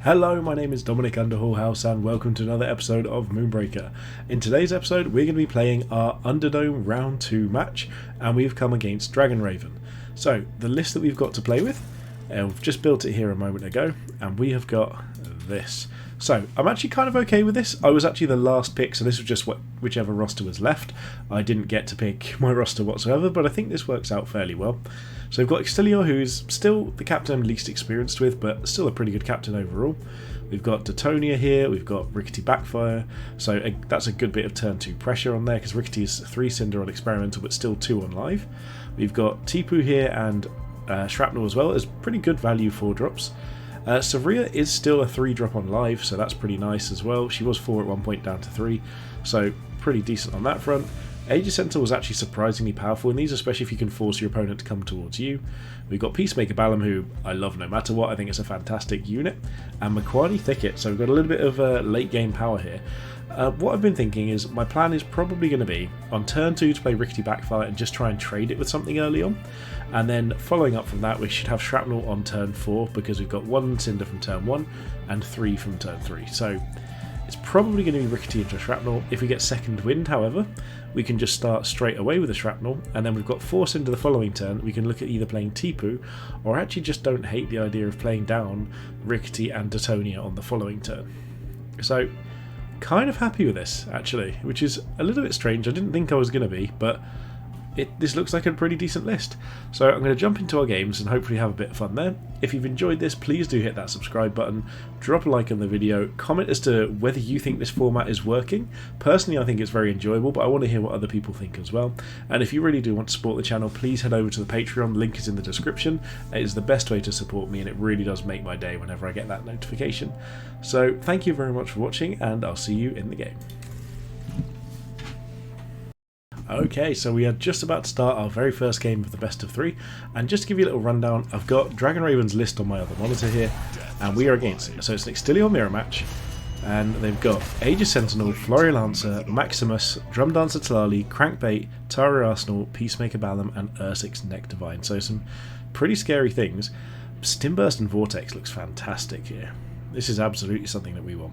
Hello, my name is Dominic Underhallhouse and welcome to another episode of Moonbreaker. In today's episode we're going to be playing our Underdome Round 2 match and we've come against Dragonraven. So the list that we've got to play with, we've just built it here a moment ago and we have got this. So I'm actually kind of okay with this. I was actually the last pick, so this was just whichever roster was left. I didn't get to pick my roster whatsoever, but I think this works out fairly well. So we've got Extilior, who's still the captain I'm least experienced with, but still a pretty good captain overall. We've got Detonia here, we've got Rickety Backfire, so that's a good bit of turn 2 pressure on there, because Rickety is 3 Cinder on Experimental, but still 2 on Live. We've got Tipu here and Shrapnel as well as pretty good value 4-drops. Savria is still a 3-drop on Live, so that's pretty nice as well. She was 4 at one point, down to 3, so pretty decent on that front. Aegys Sentinel was actually surprisingly powerful in these, especially if you can force your opponent to come towards you. We've got Peacemaker Balam, who I love no matter what. I think it's a fantastic unit. And Micoani Thicket, so we've got a little bit of late game power here. What I've been thinking is my plan is probably going to be on turn 2 to play Rickety Backfire and just try and trade it with something early on. And then following up from that we should have Shrapnel on turn 4 because we've got 1 Cinder from turn 1 and 3 from turn 3. So it's probably going to be Rickety into Shrapnel. If we get second wind, however, we can just start straight away with the Shrapnel, and then we've got 4 Cinder the following turn. We can look at either playing Tipu, or actually just don't hate the idea of playing down Rickety and Detonia on the following turn. So, kind of happy with this, actually, which is a little bit strange. I didn't think I was going to be, but this looks like a pretty decent list. So I'm going to jump into our games and hopefully have a bit of fun there. If you've enjoyed this, please do hit that subscribe button, drop a like on the video, comment as to whether you think this format is working. Personally, I think it's very enjoyable, but I want to hear what other people think as well. And if you really do want to support the channel, please head over to the Patreon, link is in the description. It is the best way to support me and it really does make my day whenever I get that notification. So thank you very much for watching and I'll see you in the game. Okay, so we are just about to start our very first game of the best of 3, and just to give you a little rundown, I've got Dragonraven's list on my other monitor here, and we are against it. So it's an Extilior mirror match, and they've got Aegys Sentinel, Florilancer, Maximus, Drum Dancer Talali, Crankbait, Tara Arsenal, Peacemaker Balam, and Ursix Neck Divine. So some pretty scary things. Stimburst and Vortex looks fantastic here. This is absolutely something that we want.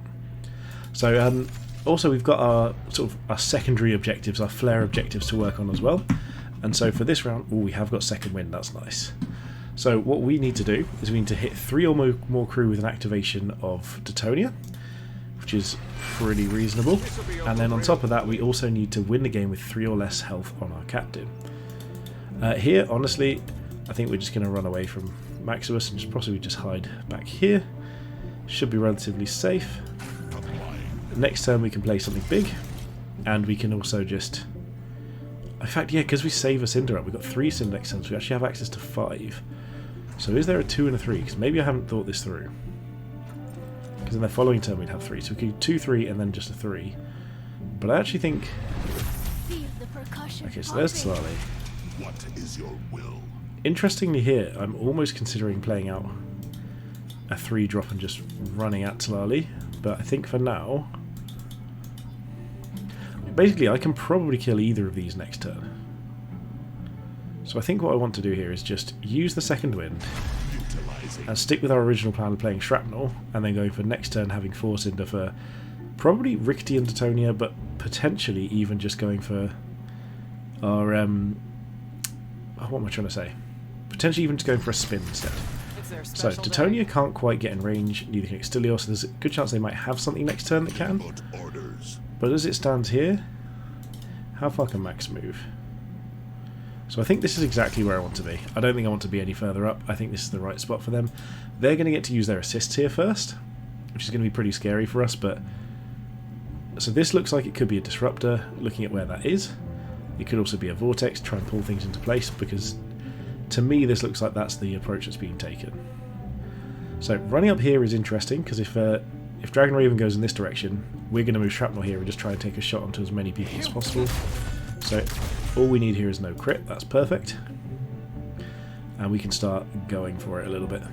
So also, we've got our secondary objectives, our flare objectives to work on as well. And so for this round, we have got second wind, that's nice. So what we need to do is we need to hit 3 or more crew with an activation of Detonia, which is pretty reasonable. And then on top of that, we also need to win the game with 3 or less health on our captain. Here, honestly, I think we're just going to run away from Maximus and just possibly just hide back here. Should be relatively safe. Next turn we can play something big, and we can also just... In fact, yeah, because we save a Cinder up, we've got 3 Cinder next turn, so we actually have access to 5. So is there a 2 and a 3? Because maybe I haven't thought this through. Because in the following turn we'd have 3, so we could do 2, 3, and then just a 3. But I actually think... Okay, so there's Talali. What is your will? Interestingly here, I'm almost considering playing out a 3-drop and just running at Talali, but I think for now... Basically, I can probably kill either of these next turn. So I think what I want to do here is just use the second wind and stick with our original plan of playing Shrapnel, and then going for next turn having 4 Cinder for probably Rickety and Detonia, but potentially even just going for our... what am I trying to say? Potentially even just going for a spin instead. So Detonia can't quite get in range, neither can Extilior, so there's a good chance they might have something next turn that can. But as it stands here, how far can Max move? So I think this is exactly where I want to be. I don't think I want to be any further up. I think this is the right spot for them. They're going to get to use their assists here first, which is going to be pretty scary for us. But so this looks like it could be a disruptor, looking at where that is. It could also be a vortex, try and pull things into place, because to me this looks like that's the approach that's being taken. So running up here is interesting, because if Dragonraven goes in this direction, we're going to move Shrapnel here and just try and take a shot onto as many people as possible. So all we need here is no crit, that's perfect. And we can start going for it a little bit.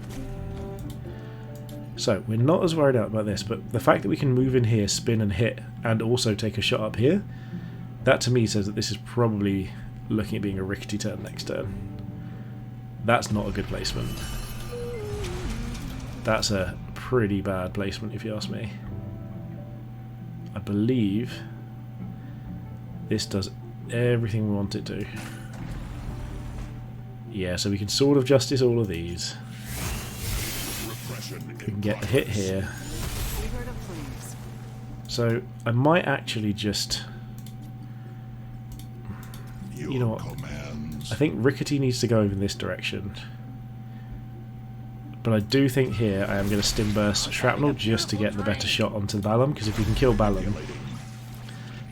So we're not as worried out about this, but the fact that we can move in here, spin and hit, and also take a shot up here, that to me says that this is probably looking at being a Rickety turn next turn. That's not a good placement. That's a pretty bad placement if you ask me. I believe this does everything we want it to. Yeah, so we can sort of justice all of these. We can get a hit here. So I might actually just... You know what? I think Rickety needs to go over in this direction. But I do think here I am going to stim burst Shrapnel just to get the better shot onto Balam, because if we can kill Balam,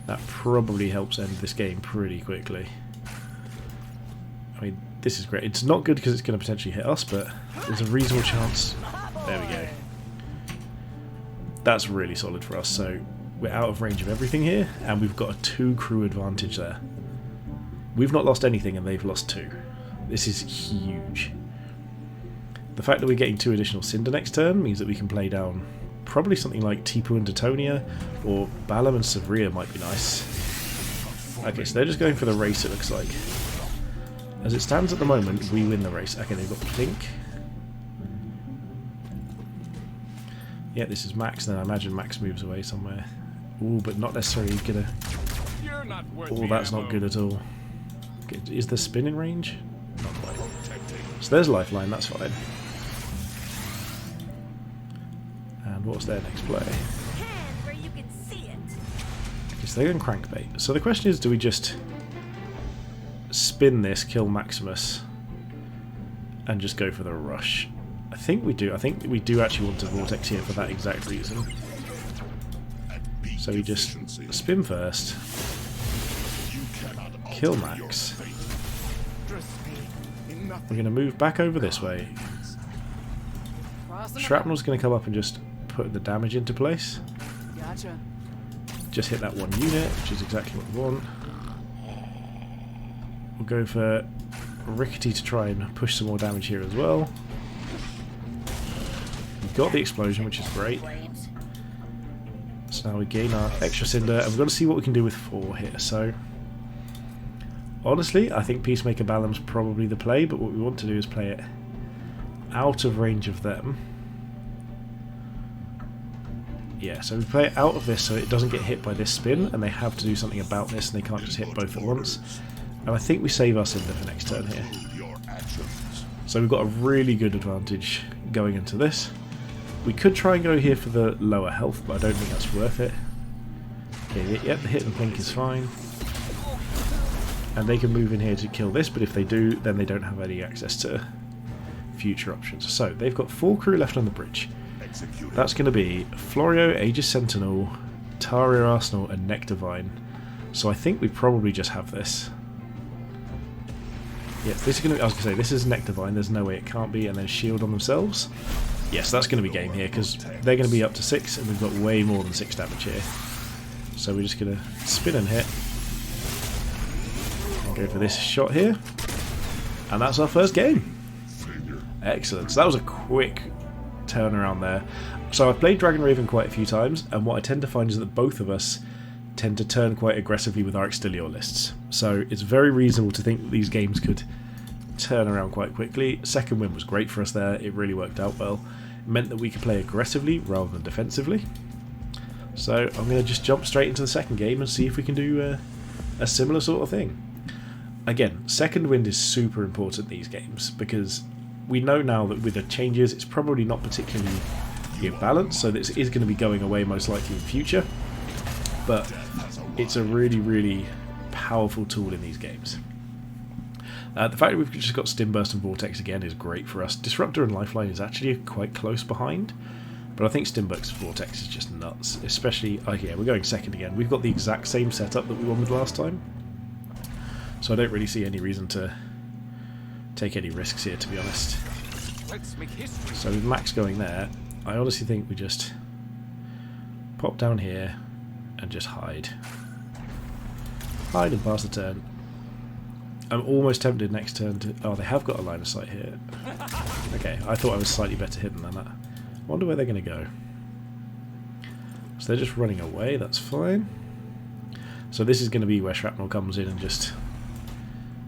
that probably helps end this game pretty quickly. I mean, this is great. It's not good because it's going to potentially hit us, but there's a reasonable chance. There we go. That's really solid for us. So we're out of range of everything here, and we've got a 2 crew advantage there. We've not lost anything, and they've lost 2. This is huge. The fact that we're getting 2 additional Cinder next turn means that we can play down probably something like Tipu and Detonia, or Balam and Savria might be nice. Okay, so they're just going for the race, it looks like. As it stands at the moment, we win the race. Okay, they've got pink. Yeah, this is Max, then I imagine Max moves away somewhere. Ooh, but not necessarily gonna... Oh, that's not good at all. Okay, is there spin in range? Not quite. So there's Lifeline, that's fine. And what's their next play? Okay, so they're going Crankbait. So the question is, do we just spin this, kill Maximus, and just go for the rush? I think we do. I think we do actually want to Vortex here for that exact reason. So we just spin first, kill Max. We're going to move back over this way. Shrapnel's going to come up and just put the damage into place. Just hit that 1 unit, which is exactly what we want. We'll go for Rickety to try and push some more damage here as well. We've got the explosion, which is great. So now we gain our extra Cinder, and we've got to see what we can do with 4 here. So honestly, I think Peacemaker Balam's probably the play, but what we want to do is play it out of range of them. Yeah, so we play it out of this so it doesn't get hit by this spin, and they have to do something about this, and they can't just hit both at once. And I think we save our Cinder for next turn here. So we've got a really good advantage going into this. We could try and go here for the lower health, but I don't think that's worth it. Okay, yep, the hit and blink is fine. And they can move in here to kill this, but if they do, then they don't have any access to future options. So they've got 4 crew left on the bridge. That's going to be Florio, Aegys Sentinel, Taria Arsenal, and Nectarvine. So I think we probably just have this. Yes, this is going to be, I was going to say, this is Nectarvine, there's no way it can't be, and then shield on themselves. Yes, that's going to be game here, because they're going to be up to 6, and we've got way more than 6 damage here. So we're just going to spin and hit. And go for this shot here. And that's our first game. Excellent. So that was a quick turnaround there. So I've played Dragonraven quite a few times, and what I tend to find is that both of us tend to turn quite aggressively with our Extilior lists. So it's very reasonable to think that these games could turn around quite quickly. Second win was great for us there, it really worked out well. It meant that we could play aggressively rather than defensively. So I'm going to just jump straight into the second game and see if we can do a similar sort of thing. Again, second wind is super important in these games, because we know now that with the changes it's probably not particularly balanced, so this is going to be going away most likely in future. But it's a really, really powerful tool in these games. The fact that we've just got Stim Burst and Vortex again is great for us. Disruptor and Lifeline is actually quite close behind, but I think Stim Burst and Vortex is just nuts. Especially, oh yeah, we're going second again. We've got the exact same setup that we won with last time, so I don't really see any reason to take any risks here, to be honest. So with Max going there, I honestly think we just pop down here and just hide. Hide and pass the turn. I'm almost tempted next turn to... Oh, they have got a line of sight here. Okay, I thought I was slightly better hidden than that. I wonder where they're going to go. So they're just running away, that's fine. So this is going to be where Shrapnel comes in and just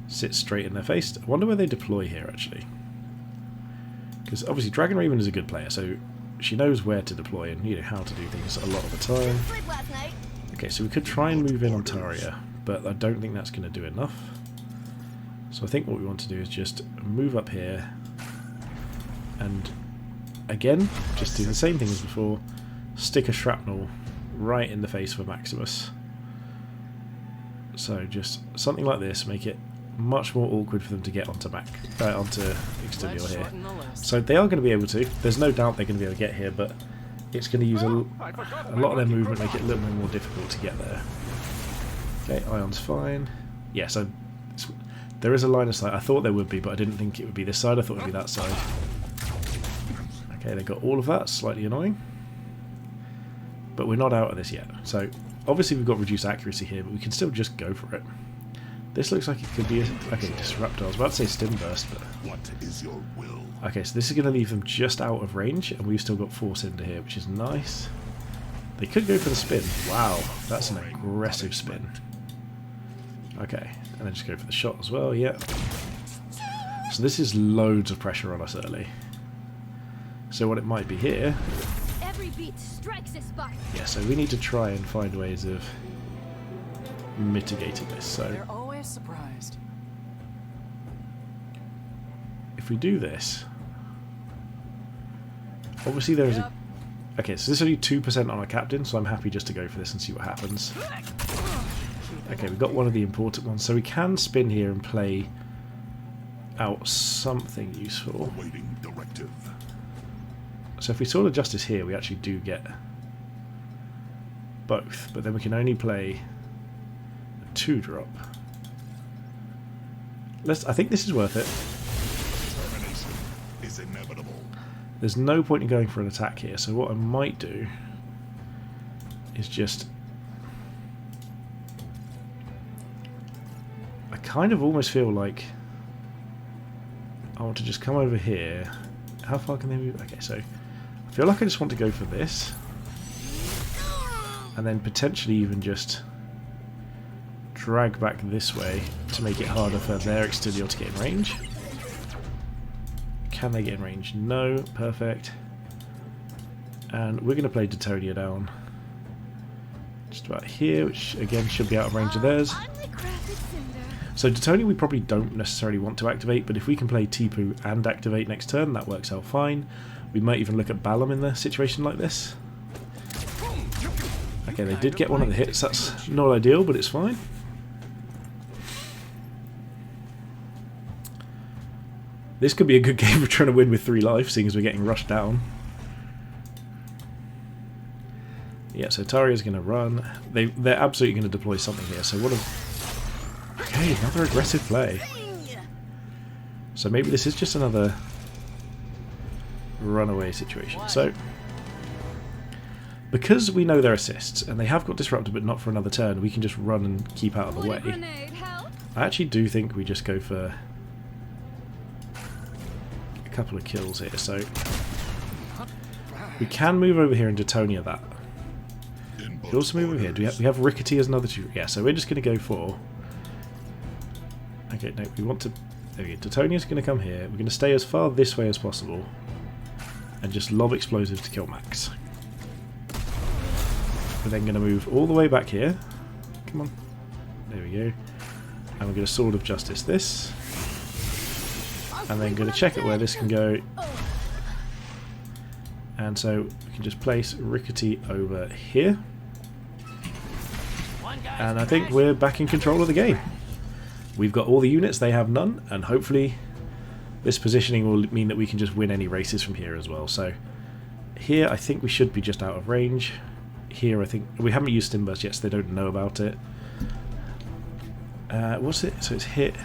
sits straight in their face. I wonder where they deploy here, actually. Because obviously Dragonraven is a good player, so she knows where to deploy and, you know, how to do things a lot of the time. Okay, so we could try and move in on Taria, but I don't think that's going to do enough. So I think what we want to do is just move up here and again, just do the same thing as before, stick a shrapnel right in the face for Maximus. So just something like this, make it much more awkward for them to get onto Extilior here. So they are going to be able to. There's no doubt they're going to be able to get here, but it's going to use a lot of their movement, make it a little bit more difficult to get there. Okay, Ion's fine. Yeah, so there is a line of sight. I thought there would be, but I didn't think it would be this side. I thought it would be that side. Okay, they got all of that. Slightly annoying. But we're not out of this yet. So obviously we've got reduced accuracy here, but we can still just go for it. This looks like it could be a... Okay, Disrupt. I was about to say Stim Burst, but... What is your will? Okay, so this is going to leave them just out of range, and we've still got Force Cinder here, which is nice. They could go for the spin. Wow, that's an aggressive spin. Okay, and then just go for the shot as well, yeah. So this is loads of pressure on us early. So what it might be here... Every beat strikes a spark. Yeah, so we need to try and find ways of mitigating this. So They're always surprised. if we do this, obviously there is a... Okay, so this is only 2% on our captain, so I'm happy just to go for this and see what happens. Okay, we've got one of the important ones, so we can spin here and play out something useful. Awaiting directive. So if we Sword of Justice here, we actually do get both, but then we can only play a 2-drop. I think this is worth it. Termination is inevitable. There's no point in going for an attack here, so what I might do is just... I kind of almost feel like I want to just come over here. How far can they move? Okay, so I feel like I just want to go for this. And then potentially even just drag back this way to make it harder for their Extilior to get in range. Can they get in range? No. Perfect. And we're going to play Detonia down just about here, which again should be out of range of theirs. So Detonia we probably don't necessarily want to activate, but if we can play Tipu and activate next turn, that works out fine. We might even look at Balam in a situation like this. Okay, they did get one of the hits. That's not ideal, but it's fine. This could be a good game for trying to win with 3 life, seeing as we're getting rushed down. Yeah, so Taria's going to run. They're absolutely going to deploy something here. So what a... Okay, another aggressive play. So maybe this is just another runaway situation. So because we know their assists, and they have got disrupted but not for another turn, we can just run and keep out of the way. I actually do think we just go for a couple of kills here. So we can move over here and Detonia that. We also move over here. We have Rickety as another 2. Yeah, so we're just going to go for... Okay, no, we want to... There we go. Detonia's going to come here. We're going to stay as far this way as possible and just lob explosives to kill Max. We're then going to move all the way back here. Come on. There we go. And we're going to Sword of Justice this. And then going to check it where this can go. And so we can just place Rickety over here. And I think we're back in control of the game. We've got all the units, they have none, and hopefully this positioning will mean that we can just win any races from here as well. So here I think we should be just out of range. Here I think we haven't used Stim Burst yet, so they don't know about it. What's it? So it's hit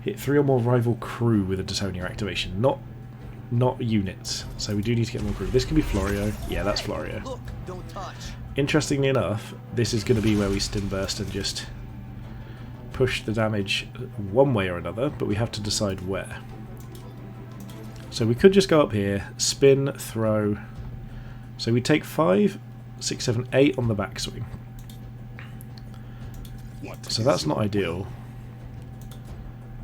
3 or more rival crew with a Detonia activation, not units. So we do need to get more crew. This could be Florio. Yeah, that's Florio. Look, don't touch. Interestingly enough, this is going to be where we Stim Burst and just push the damage one way or another, but we have to decide where. So we could just go up here, spin, throw. So we take 5, 6, 7, 8 on the backswing. So that's not ideal.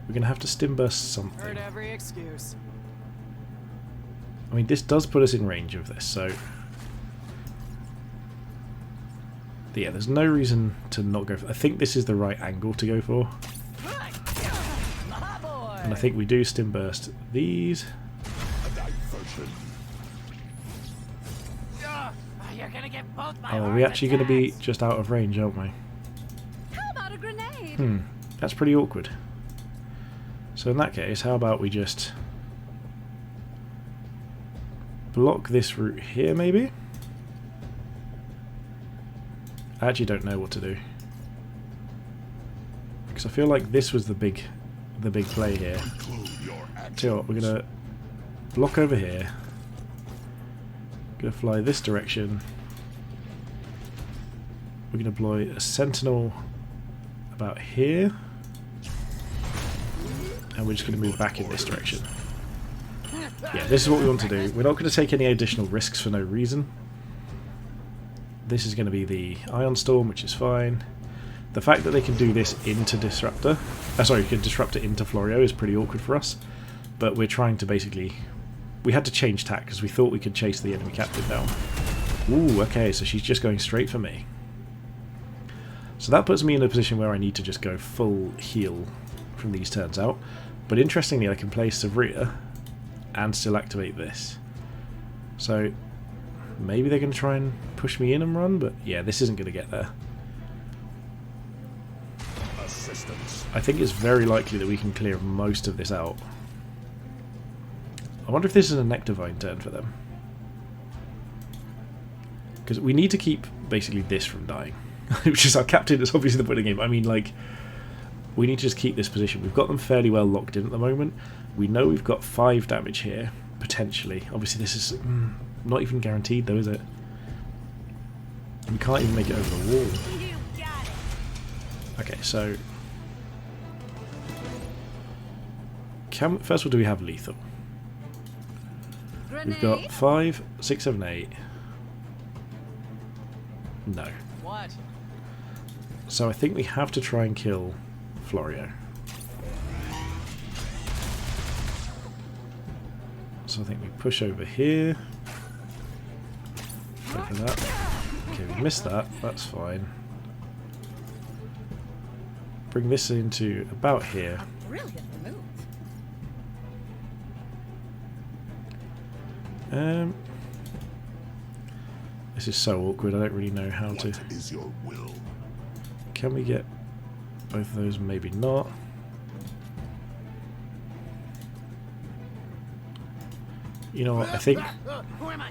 We're going to have to Stim Burst something. Heard every excuse. I mean, this does put us in range of this, so... yeah, there's no reason to not go for... I think this is the right angle to go for. And I think we do stim burst these. Oh, are we actually going to be just out of range, aren't we? How about a grenade? That's pretty awkward. So in that case, how about we just block this route here, maybe? I actually don't know what to do, because I feel like this was the big play here. Tell you what, we're gonna block over here. Gonna fly this direction. We're gonna deploy a sentinel about here, and we're just gonna move back in this direction. Yeah, this is what we want to do. We're not going to take any additional risks for no reason. This is going to be the Ion Storm, which is fine. The fact that they can do this into Disruptor, sorry, you can disrupt it into Florio is pretty awkward for us. But we're trying to basically... we had to change tack because we thought we could chase the enemy captain down. Ooh, okay, so she's just going straight for me. So that puts me in a position where I need to just go full heal from these turns out. But interestingly, I can play Savria and still activate this. So maybe they're going to try and push me in and run, but yeah, this isn't going to get there. Assistance. I think it's very likely that we can clear most of this out. I wonder if this is a Nectarvine turn for them. Because we need to keep basically this from dying. Which is our captain, it's obviously the point of the game. I mean, like, we need to just keep this position. We've got them fairly well locked in at the moment. We know we've got 5 damage here, potentially. Obviously this is not even guaranteed though, is it? We can't even make it over the wall. Okay, so... first of all, do we have lethal? We've got 5, 6, 7, 8. No. What? So I think we have to try and kill Florio. So I think we push over here. Wait for that. Okay, we missed that. That's fine. Bring this into about here. Brilliant move. This is so awkward. I don't really know how to. What is your will? Can we get both of those? Maybe not. You know what? I think, Who am I?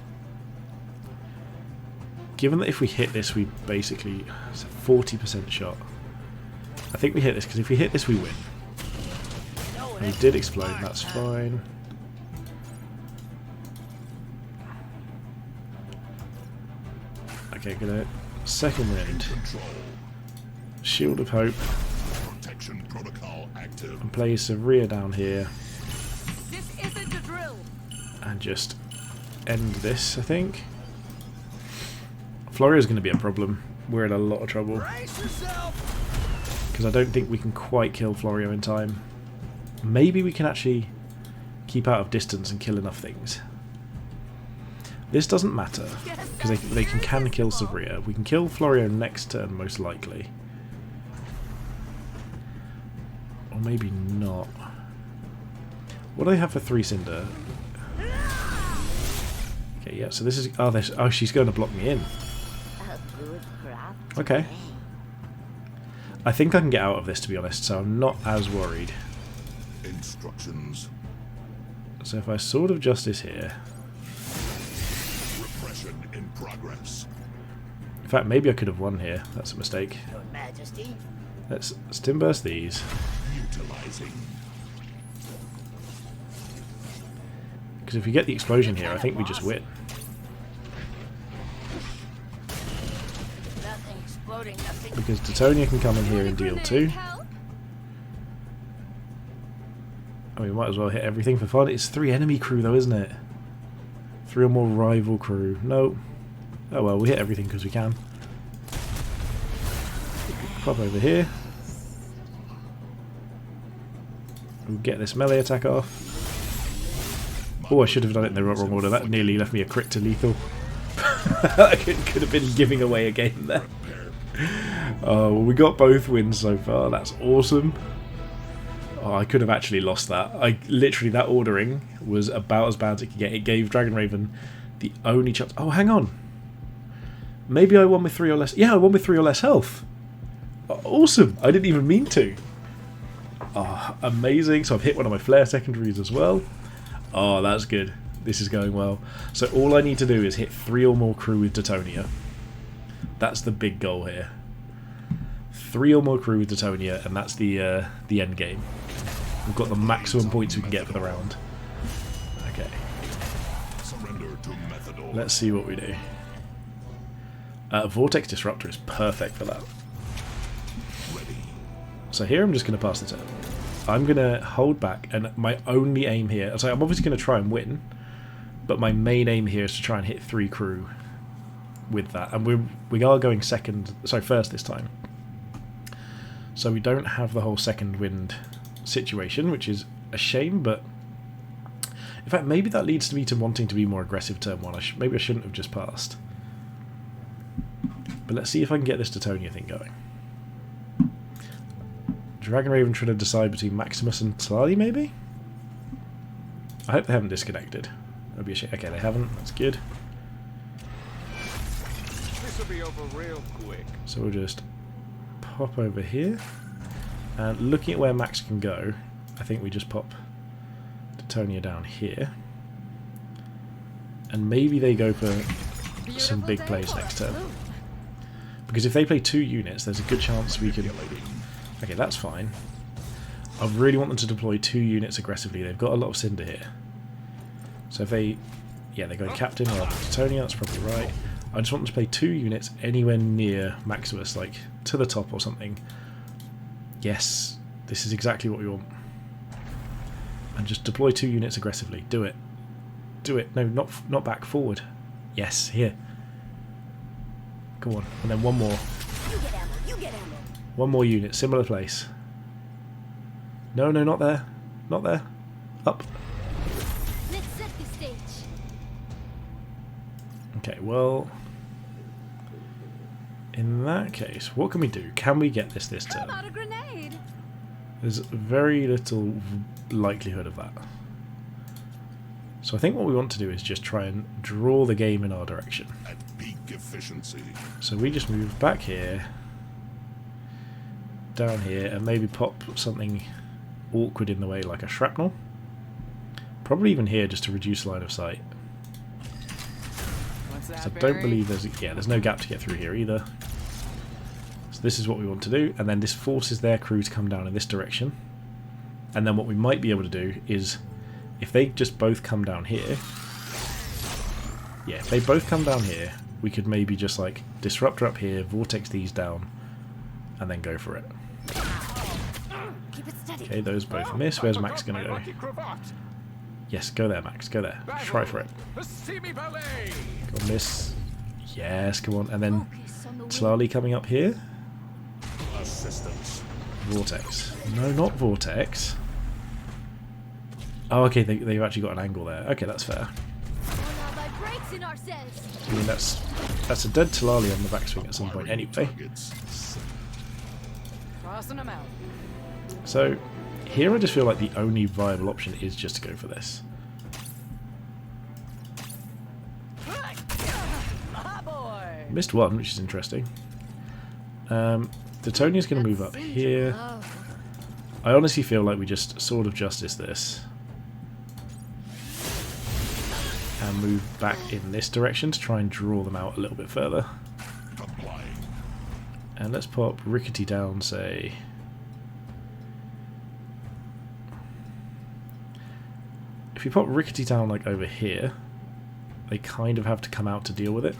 given that if we hit this, we basically it's a 40% shot. I think we hit this because if we hit this, we win. And we did explode. That's fine. Okay, gonna second wind, Shield of Hope, Protection protocol active. and play Savria down here, This isn't a drill. and just end this. I think Florio's going to be a problem. We're in a lot of trouble because I don't think we can quite kill Florio in time. Maybe we can actually keep out of distance and kill enough things. This doesn't matter, because they can kill Savria. We can kill Florio next turn, most likely. Or maybe not. What do they have for 3 Cinder? Okay, yeah, so this is... oh, she's going to block me in. Okay. I think I can get out of this, to be honest, so I'm not as worried. Instructions. So if I Sword of Justice here... In progress. In fact, maybe I could have won here. That's a mistake. Your Majesty. Let's stim burst these. Utilizing. Because if we get the explosion here, I think we just win. Nothing exploding, nothing. Because Detonia can come in here and deal too. Oh, we might as well hit everything for fun. It's 3 enemy crew though, isn't it? 3 or more rival crew. No. Oh well, we hit everything because we can. Pop over here. We'll get this melee attack off. My Oh, I should have done it in the wrong order. That nearly left me a crit to lethal. I could have been giving away a game there. Oh, well, we got both wins so far. That's awesome. Oh, I could have actually lost that. Literally, that ordering was about as bad as it could get. It gave Dragonraven the only chance. Oh, hang on. Maybe I won with 3 or less. Yeah, I won with 3 or less health. Awesome. I didn't even mean to. Oh, amazing. So I've hit one of my flare secondaries as well. Oh, that's good. This is going well. So all I need to do is hit 3 or more crew with Detonia. That's the big goal here. 3 or more crew with Detonia, and that's the end game. We've got the maximum points we can get for the round. Okay. Surrender to Methodol. Let's see what we do. Vortex Disruptor is perfect for that. Ready. So here I'm just going to pass the turn. I'm going to hold back, and my only aim here... So I'm obviously going to try and win, but my main aim here is to try and hit 3 crew with that. And we are going first this time. So we don't have the whole second wind situation, which is a shame, but... In fact, maybe that leads to me to wanting to be more aggressive turn 1. Maybe I shouldn't have just passed. But let's see if I can get this Detonia thing going. Dragonraven trying to decide between Maximus and Tlali, maybe? I hope they haven't disconnected. That'd be a shame. Okay, they haven't. That's good. This'll be over real quick. So we'll just pop over here. And looking at where Max can go, I think we just pop Detonia down here. And maybe they go for some big plays next turn. Because if they play 2 units, there's a good chance we can... Okay, that's fine. I really want them to deploy 2 units aggressively. They've got a lot of Cinder here. So if they... Yeah, they're going Captain rather than Detonia, that's probably right. I just want them to play 2 units anywhere near Maximus, like to the top or something. Yes, this is exactly what we want. And just deploy 2 units aggressively. Do it. Do it. No, not back, forward. Yes, here. Go on. And then one more. You get ammo. You get ammo. One more unit, similar place. No, not there. Not there. Up. Let's set the stage. Okay, well... In that case, what can we do? Can we get this How turn? about a grenade? There's very little likelihood of that. So I think what we want to do is just try and draw the game in our direction. At peak efficiency. So we just move back here, down here, and maybe pop something awkward in the way like a shrapnel. Probably even here just to reduce line of sight. So I don't believe there's no gap to get through here either. So this is what we want to do, and then this forces their crew to come down in this direction. And then what we might be able to do is, if they just both come down here, yeah, if they both come down here, we could maybe just like disruptor up here, vortex these down, and then go for it. Keep it steady. Okay, those both miss. Where's Max gonna go? Yes, go there, Max. Go there. Try for it. Go on, miss. Yes, come on. And then Focus on the wind. Tlali coming up here. Assistance. Vortex. No, not Vortex. Oh, okay, they've actually got an angle there. Okay, that's fair. All our brakes in ourselves. I mean, that's a dead Tlali on the backswing at some point anyway. Targets. Crossing them out. So, here I just feel like the only viable option is just to go for this. Ah, boy. Missed one, which is interesting. Detonia's going to move up here. I honestly feel like we just sort of justice this. And move back in this direction to try and draw them out a little bit further. Complying. And let's pop Rickety down, say... If you pop Rickety down like over here, they kind of have to come out to deal with it.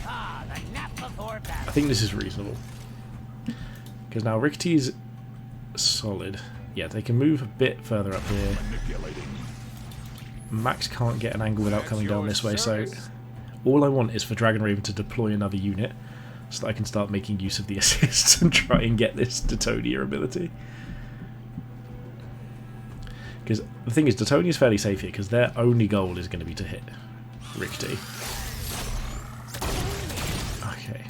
Ah, the nap before I battle. think this is reasonable. Because now Rickety's solid. Yeah, they can move a bit further up here. Manipulating. Max can't get an angle without coming down this way, so all I want is for Dragonraven to deploy another unit so that I can start making use of the assists and try and get this Detonia ability. Because the thing is, Detonia's fairly safe here because their only goal is going to be to hit Rickety. Okay.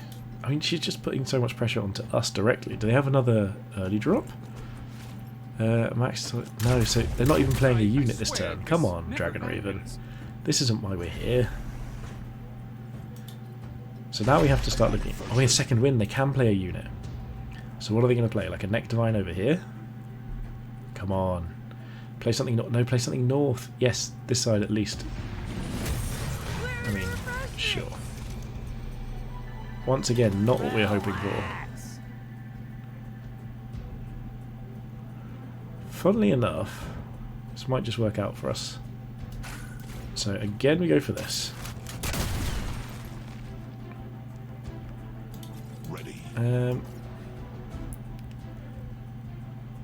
I mean, she's just putting so much pressure onto us directly. Do they have another early drop? Max... No, so they're not even playing a unit this turn. Come on, Dragonraven. This isn't why we're here. So now we have to start looking... Oh, in second wind, they can play a unit. So what are they going to play? Like a Neck Divine over here? Come on. Play something... No, play something north. Yes, this side at least. I mean, sure. Once again, not what we're hoping for. Funnily enough, this might just work out for us. So again, we go for this. Ready.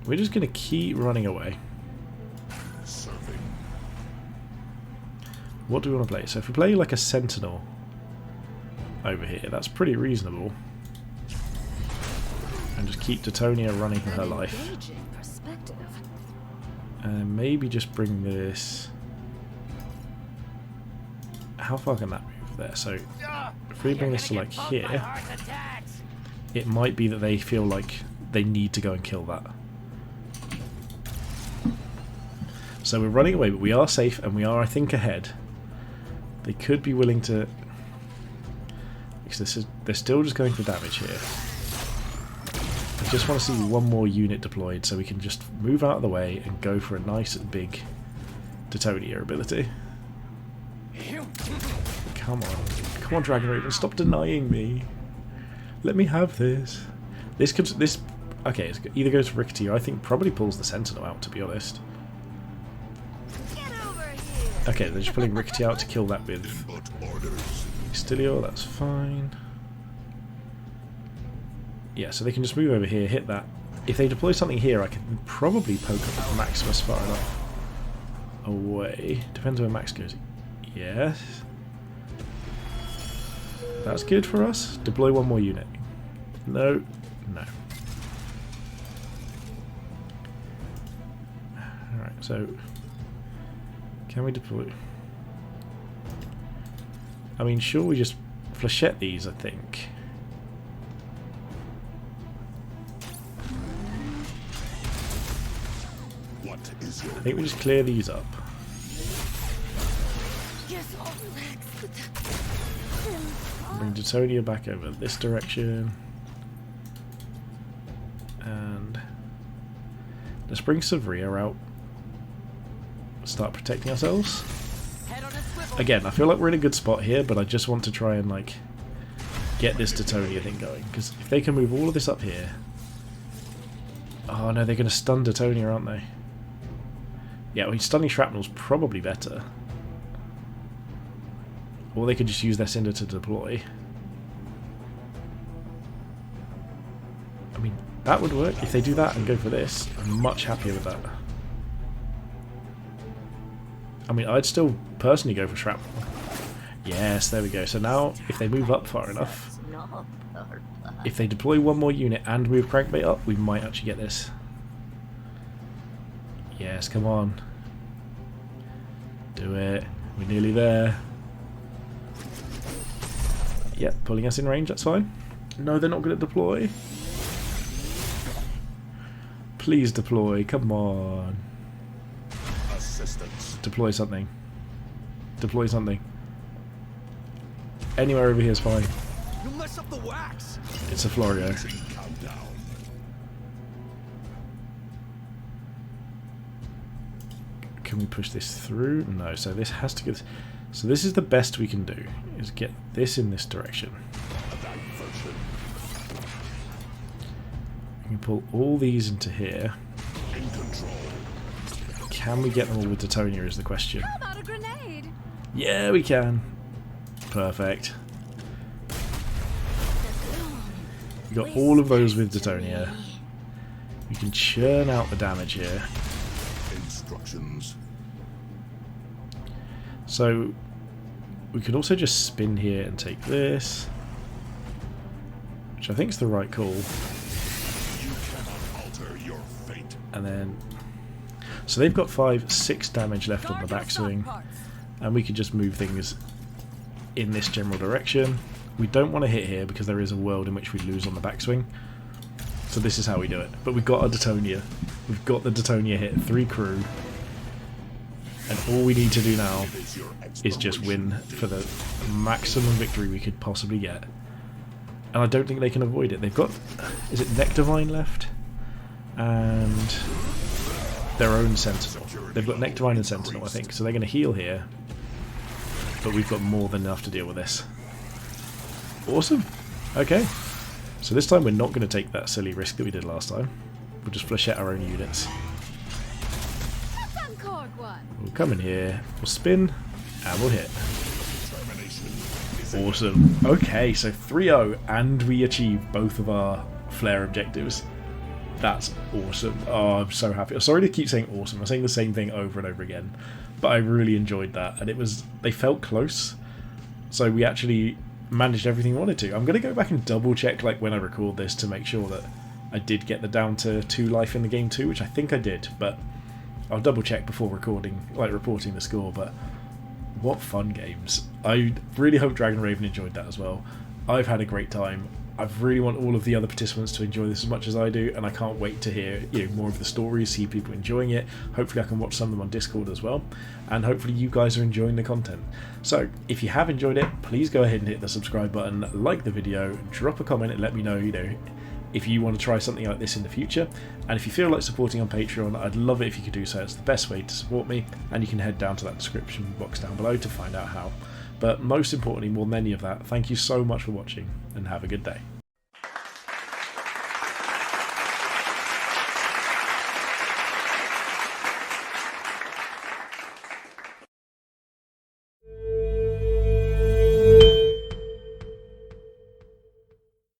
We're just going to keep running away. Serving. What do we want to play? So if we play like a Sentinel over here, that's pretty reasonable. And just keep Detonia running for her life. And maybe just bring this... How far can that move there? So if we bring this to like here, it might be that they feel like they need to go and kill that. So we're running away, but we are safe and we are, I think, ahead. They could be willing to... Because they're still just going for damage here. I just want to see one more unit deployed so we can just move out of the way and go for a nice big Detonia ability. Come on. Come on, Dragonraven, stop denying me. Let me have this. This comes... This... Okay, it either goes for Rickety or I think probably pulls the Sentinel out, to be honest. Okay, they're just pulling Rickety out to kill that with Input orders. Extilior, that's fine. Yeah, so they can just move over here, hit that. If they deploy something here, I can probably poke up Maximus far enough away. Depends where Max goes. Yes. That's good for us. Deploy one more unit. No. No. Alright, so... Can we deploy? I mean, sure, we just flechette these, I think. What is your I think we just clear these up. Bring Detonia back over this direction. And let's bring Savria out. Start protecting ourselves. Again, I feel like we're in a good spot here, but I just want to try and like get this Detonia thing going. Because if they can move all of this up here... Oh no, they're going to stun Detonia, aren't they? Yeah, I mean, stunning Shrapnel's probably better. Or they could just use their Cinder to deploy. I mean, that would work. If they do that and go for this, I'm much happier with that. I mean, I'd still personally go for Shrapnel. Yes, there we go. So now, if they move up far enough, if they deploy one more unit and move Crankbait up, we might actually get this. Yes, come on. Do it. We're nearly there. Yep, pulling us in range, that's fine. No, they're not going to deploy. Please deploy, come on. assistance? Deploy something. Deploy something. Anywhere over here is fine. You'll mess up the wax. It's a Florio. Countdown. Can we push this through? No, so this has to get... So this is the best we can do, is get this in this direction. Diversion. We can pull all these into here. In control. Can we get them all with Detonia is the question. How about a grenade? Yeah, we can. Perfect. We got all of those with Detonia. We can churn out the damage here. Instructions. So we could also just spin here and take this, which I think is the right call. You cannot alter your fate. And then, So they've got 6 damage left on the backswing, and we could just move things in this general direction. We don't want to hit here because there is a world in which we lose on the backswing. So this is how we do it. But we've got a Detonia. We've got the Detonia hit, 3 crew. And all we need to do now is just win for the maximum victory we could possibly get. And I don't think they can avoid it. They've got, is it Nectarvine left? And their own Sentinel. They've got Nectarvine and Sentinel, I think. So they're going to heal here. But we've got more than enough to deal with this. Awesome. Okay. So this time we're not going to take that silly risk that we did last time. We'll just flechette our own units. We'll come in here, we'll spin, and we'll hit. Awesome. Okay, so 3-0, and we achieve both of our flare objectives. That's awesome. Oh, I'm so happy. I'm sorry to keep saying awesome. I'm saying the same thing over and over again. But I really enjoyed that, and they felt close. So we actually managed everything we wanted to. I'm going to go back and double check like when I record this to make sure that I did get the down to 2 life in the game too, which I think I did, but I'll double check before reporting the score. But what fun games. I really hope Dragonraven enjoyed that as well. I've had a great time. I really want all of the other participants to enjoy this as much as I do, and I can't wait to hear more of the stories, see people enjoying it. Hopefully I can watch some of them on Discord as well, and hopefully you guys are enjoying the content. So if you have enjoyed it, please go ahead and hit the subscribe button, like the video, drop a comment and let me know, if you want to try something like this in the future. And if you feel like supporting on Patreon, I'd love it if you could do so. It's the best way to support me, and you can head down to that description box down below to find out how. But most importantly, more than any of that, thank you so much for watching, and have a good day.